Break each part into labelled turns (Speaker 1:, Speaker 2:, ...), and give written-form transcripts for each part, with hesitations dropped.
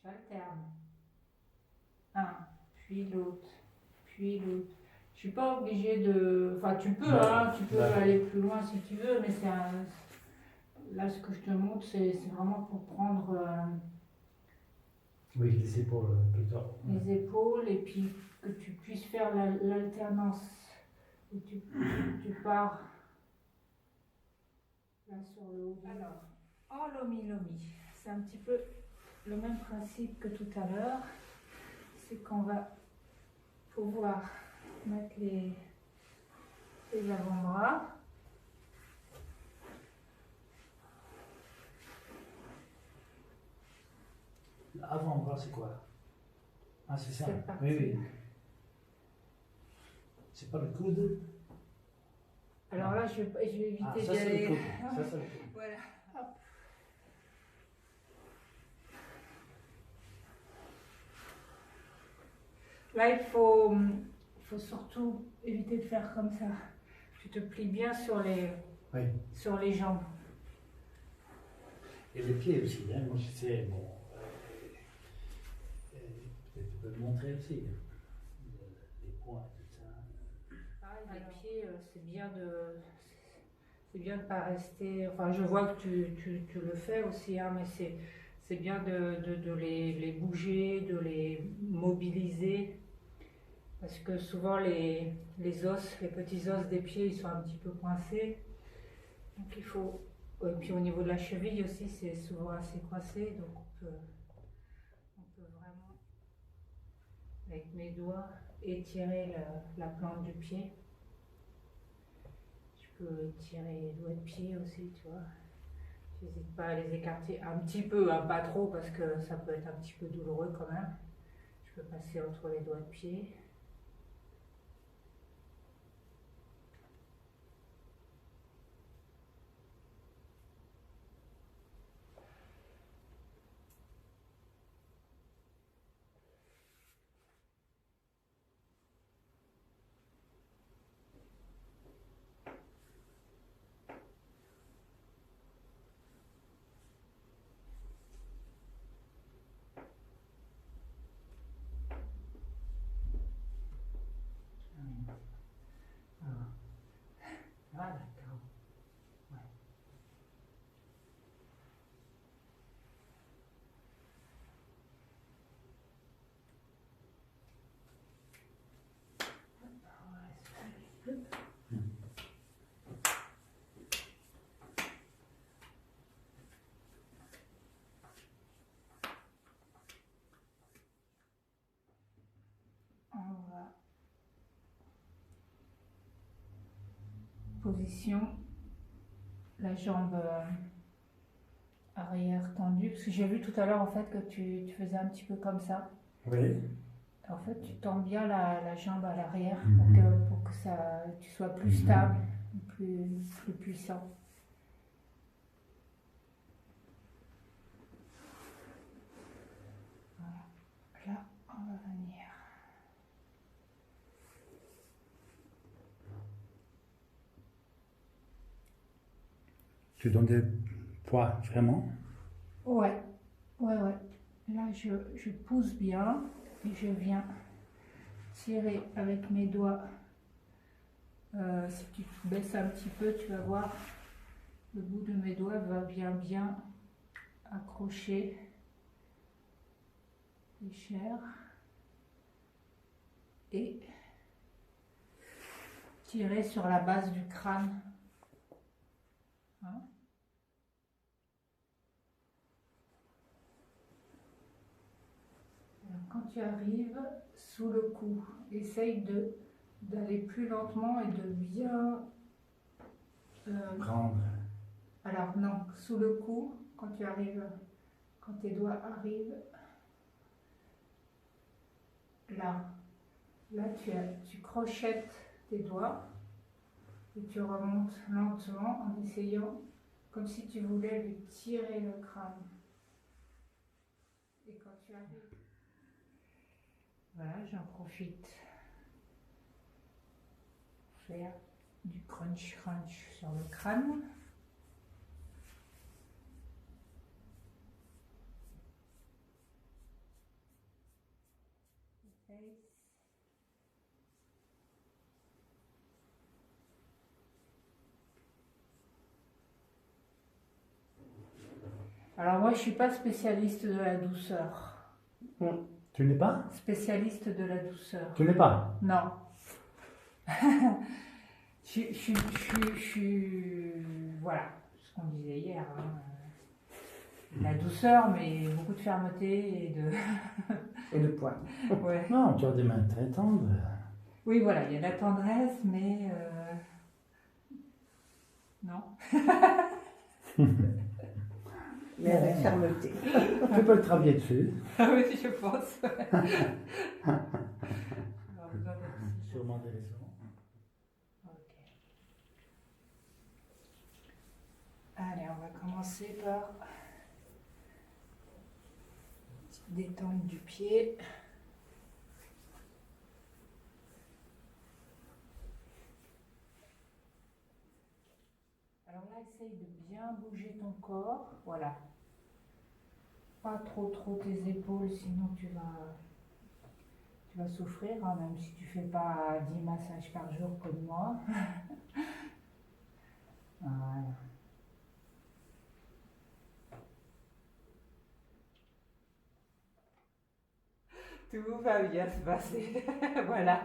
Speaker 1: J'alterne. Un, puis l'autre, puis l'autre. Je suis pas obligée de... Enfin, tu peux, hein, tu peux aller plus loin si tu veux, mais c'est un... Là, ce que je te montre, c'est vraiment pour prendre
Speaker 2: oui, les épaules plutôt.
Speaker 1: les épaules et puis que tu puisses faire l'alternance. Et tu pars là sur le haut. Alors, en lomi-lomi, c'est un petit peu le même principe que tout à l'heure. C'est qu'on va pouvoir mettre les avant-bras.
Speaker 2: Avant-bras, c'est quoi? Ah, c'est ça.
Speaker 1: C'est parti.
Speaker 2: Oui, oui. C'est pas le coude?
Speaker 1: Alors là, je vais éviter
Speaker 2: ça, c'est
Speaker 1: d'aller...
Speaker 2: le coude. Ça, c'est le coude.
Speaker 1: Voilà. Hop. Là, il faut surtout éviter de faire comme ça. Tu te plies bien sur
Speaker 2: Oui.
Speaker 1: les jambes.
Speaker 2: Et les pieds aussi, hein. Moi, je sais, bon, peut-être tu peux le montrer aussi, les points et tout ça.
Speaker 1: Les pieds, c'est bien de pas rester. Enfin, je vois que tu le fais aussi, hein, mais c'est bien de les bouger, de les mobiliser, parce que souvent les os, les petits os des pieds, ils sont un petit peu coincés. Donc il faut. Et puis au niveau de la cheville aussi, c'est souvent assez coincé, donc on peut vraiment, avec mes doigts, étirer la plante du pied. Je peux étirer les doigts de pied aussi, tu vois. J'hésite pas à les écarter un petit peu, hein, pas trop, parce que ça peut être un petit peu douloureux quand même. Je peux passer entre les doigts de pied. Ah, d'accord. Ouais. On va position la jambe arrière tendue, parce que j'ai vu tout à l'heure en fait que tu faisais un petit peu comme ça.
Speaker 2: Oui.
Speaker 1: En fait, tu tends bien la jambe à l'arrière
Speaker 2: Mhm.
Speaker 1: pour que tu sois plus stable, plus puissant. Voilà. Là, on va venir.
Speaker 2: Tu donnes des poids, vraiment?
Speaker 1: Ouais. Là, je pousse bien et je viens tirer avec mes doigts. Si tu te baisses un petit peu, tu vas voir, le bout de mes doigts va bien accrocher les chairs et tirer sur la base du crâne. Hein? Alors, quand tu arrives sous le cou, essaye d'aller plus lentement et de bien
Speaker 2: Prendre.
Speaker 1: alors non, sous le cou, quand tes doigts arrivent là, tu crochettes tes doigts et tu remontes lentement en essayant comme si tu voulais lui tirer le crâne. Et quand tu arrives, voilà, j'en profite pour faire du crunch sur le crâne. Alors moi, je suis pas spécialiste de la douceur.
Speaker 2: Tu n'es pas?
Speaker 1: Spécialiste de la douceur.
Speaker 2: Tu n'es pas?
Speaker 1: Non. Voilà, ce qu'on disait hier. Hein. La douceur, mais beaucoup de fermeté et de...
Speaker 3: Et de poids.
Speaker 1: Ouais.
Speaker 2: Non, tu as des mains très tendres.
Speaker 1: Oui, voilà, il y a de la tendresse, mais... Non.
Speaker 3: Mais avec fermeté.
Speaker 2: Tu peux le travailler dessus.
Speaker 1: Ah oui, je pense. Alors, besoin d'être-
Speaker 2: Sûrement des raisons.
Speaker 1: Ok. Allez, on va commencer par une petite détente du pied. Alors là, essaye de bien bouger ton corps. Voilà. Pas trop tes épaules, sinon tu vas souffrir, hein, même si tu fais pas 10 massages par jour comme moi. Voilà. Tout va bien se passer. Voilà.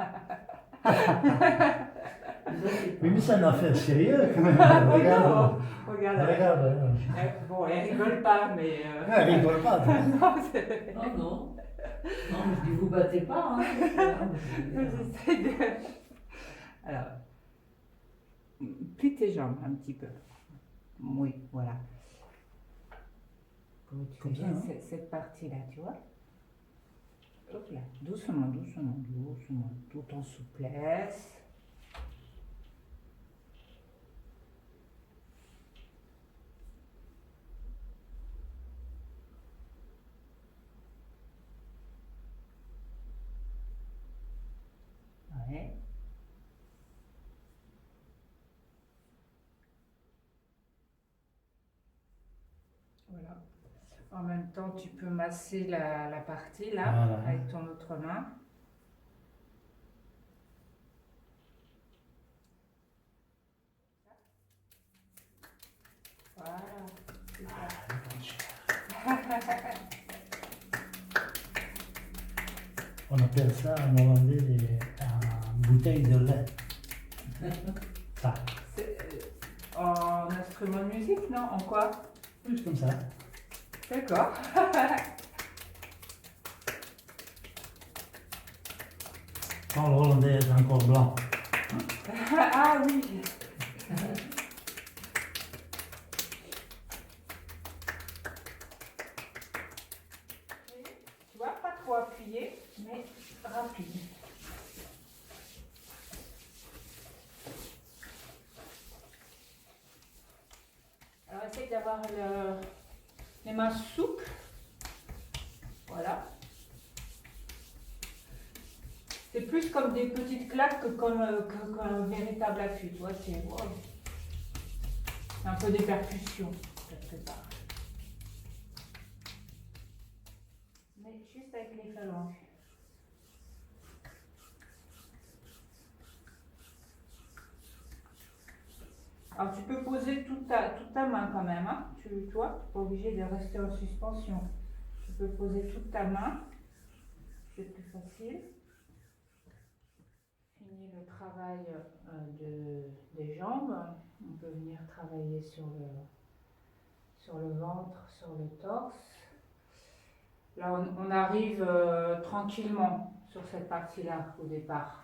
Speaker 2: Oui, mais c'est un affaire sérieuse quand même.
Speaker 1: Regarde.
Speaker 2: Regarde.
Speaker 1: Bon, elle rigole pas, mais.
Speaker 2: Elle rigole pas, toi.
Speaker 1: Non, c'est-
Speaker 4: Non, non. Non, mais je dis, vous battez pas. Hein.
Speaker 1: J'essaie de. Alors. Plie tes jambes un petit peu. Oui, voilà. Pour
Speaker 2: Comme
Speaker 1: utiliser
Speaker 2: ça, hein.
Speaker 1: cette partie-là, tu vois. Hop là. Doucement, tout en souplesse. Ouais. Voilà. En même temps, tu peux masser la partie là,
Speaker 2: Voilà.
Speaker 1: avec ton autre main. Voilà. Super.
Speaker 2: On appelle ça en hollandais une bouteille de lait. Ça,
Speaker 1: C'est, en instrument de musique, non? En quoi?
Speaker 2: juste comme ça.
Speaker 1: D'accord.
Speaker 2: Quand le hollandais est encore blanc.
Speaker 1: Ah oui. Tu vois, pas trop appuyé, mais rapide. Alors essaye d'avoir les mains souples. Voilà. C'est plus comme des petites claques que comme qu'un véritable appui. Tu vois, c'est wow. C'est un peu des percussions, quelque part. Mais juste avec les phalanges. Alors tu peux poser toute ta main quand même, hein. Tu vois, tu n'es pas obligé de rester en suspension. Tu peux poser toute ta main, c'est plus facile. Fini le travail des jambes. On peut venir travailler sur le ventre, sur le torse. Là, on arrive tranquillement sur cette partie-là au départ.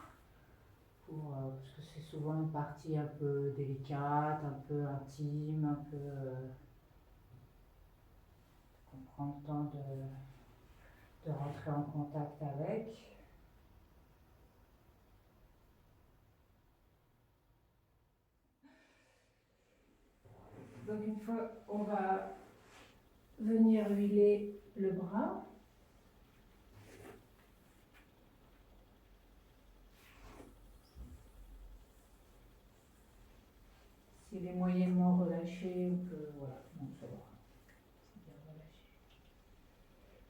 Speaker 1: Parce que c'est souvent une partie un peu délicate, un peu intime, un peu... qu'on prend le temps de rentrer en contact avec. Donc une fois, on va venir huiler le bras. S'il est moyennement relâché, on peut... Voilà, non, ça va. C'est bien relâché.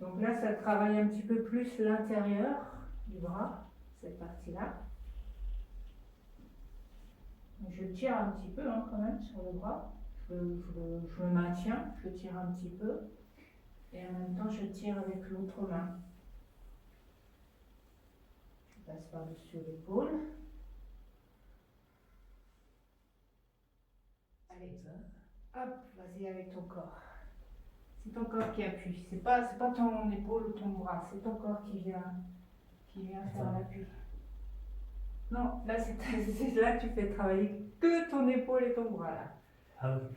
Speaker 1: Donc là, ça travaille un petit peu plus l'intérieur du bras, cette partie-là. Je tire un petit peu hein, quand même sur le bras. Je le maintiens, je tire un petit peu. Et en même temps, je tire avec l'autre main. Je passe par-dessus l'épaule. Allez, hop, vas-y avec ton corps. C'est ton corps qui appuie. C'est pas ton épaule ou ton bras, c'est ton corps qui vient faire l'appui. Non, là, là, tu fais travailler que ton épaule et ton bras, là.
Speaker 2: Ah oui.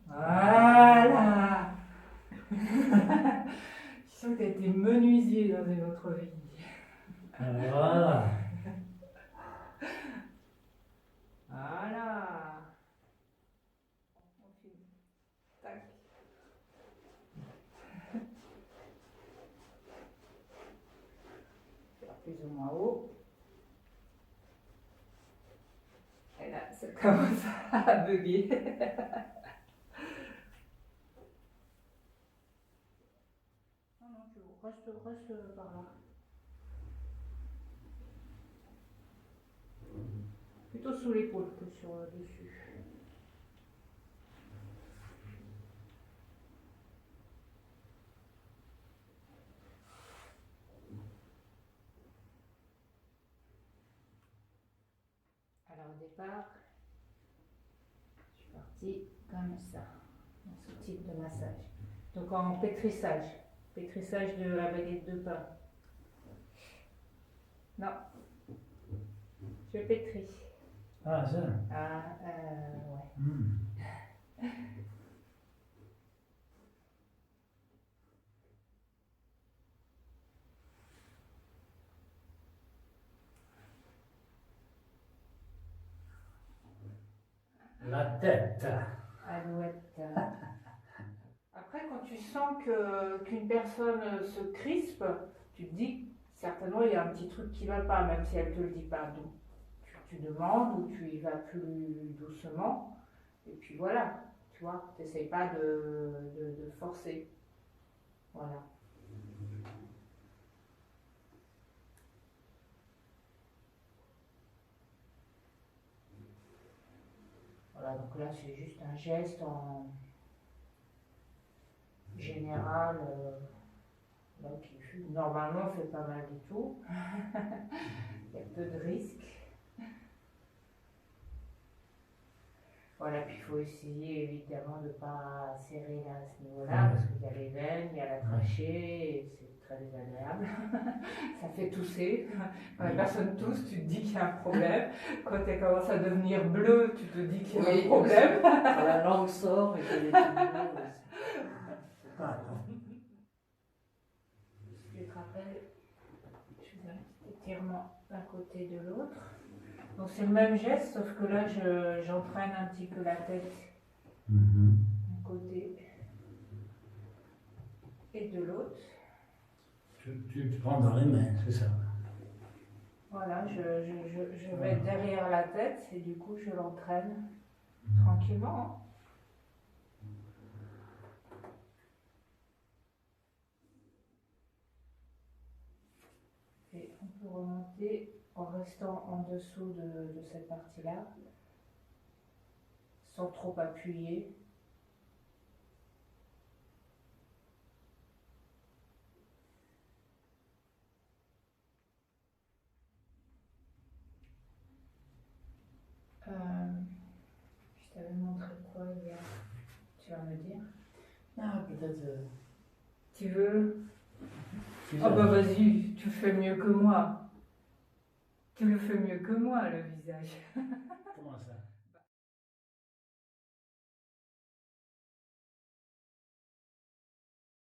Speaker 1: Voilà. Je suis sûre que tu as été menuisier dans une autre vie.
Speaker 2: Voilà.
Speaker 1: Voilà. On finit. Tac. Faire plus ou moins haut. Et là, ça commence à bugger. Non, non, tu reste par là. Plutôt sous l'épaule que sur le dessus. Alors au départ, je suis partie comme ça, dans ce type de massage. Donc en pétrissage de la baguette de pain. Non, je pétris.
Speaker 2: Ah, ça.
Speaker 1: Ah, ouais.
Speaker 2: Hmm. La tête.
Speaker 1: Alouette. Après, quand tu sens qu'une personne se crispe, tu te dis certainement il y a un petit truc qui ne va pas, même si elle ne te le dit pas. Donc, tu demandes ou tu y vas plus doucement. Et puis voilà, tu vois, tu n'essayes pas de forcer. Voilà. Voilà, donc là c'est juste un geste en général là, qui normalement fait pas mal du tout. Il y a peu de risques. Voilà, puis il faut essayer évidemment de ne pas serrer là, à ce niveau-là, parce qu'il y a les veines, il y a la trachée, et c'est très désagréable. Ça fait tousser. Quand les personnes toussent, tu te dis qu'il y a un problème. Quand elle commence à devenir bleue, tu te dis qu'il y a un problème.
Speaker 4: Quand la langue sort et qu'elle est toute bleue,
Speaker 2: Ah,
Speaker 1: Je te rappelle, je fais un petit étirement d'un côté de l'autre. Donc c'est le même geste, sauf que là j'entraîne un petit peu la tête d'un côté et de l'autre.
Speaker 2: tu te prends dans les mains, c'est ça.
Speaker 1: Voilà, je vais derrière la tête et du coup je l'entraîne tranquillement. Et on peut remonter en restant en dessous de cette partie-là, sans trop appuyer. Je t'avais montré quoi hier? Tu vas me dire?
Speaker 4: Ah, peut-être.
Speaker 1: Tu veux?
Speaker 2: C'est
Speaker 1: Oh
Speaker 2: ça.
Speaker 1: bah vas-y, tu fais mieux que moi. Tu le fais mieux que moi, le visage.
Speaker 2: Comment ça?